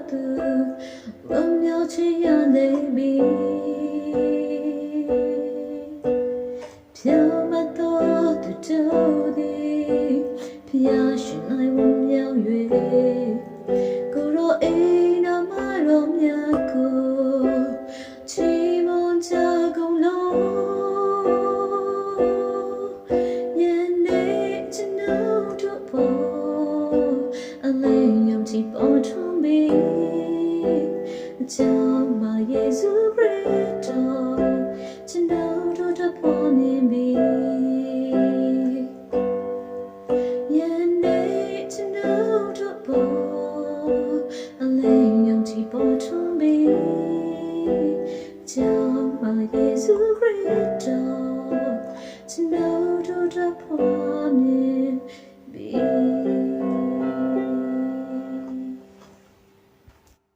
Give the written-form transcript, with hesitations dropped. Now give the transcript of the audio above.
သူဝမ်းမြောက်ချင်ရနေပြီပြောင်းမတော့သူတို့သည်ဖျားရှင်နိုင်ဝမ်းမြောက်၍ကိုရောအိမ်နာမတော်မြတ်ကိုချီးမွမ်းကြကုန်လို့ယနေ့ကျွန်တော်တို့ပေါ်အလေးယုံကြည်ပေါ်ထွန်းပြီးအကြောင်းမယေရှုခရစ်တော်ကျွန်တော်တို့ပေါ်မြင်ပြီးယနေ့ကျွန်တော်တို့ပေါ်အလေးယုံကြည်ပေါ်ထွန်းပြီးအကြောင်းမယေရှုခရစ်တော်ကျွန်တော်တို့ပေါ်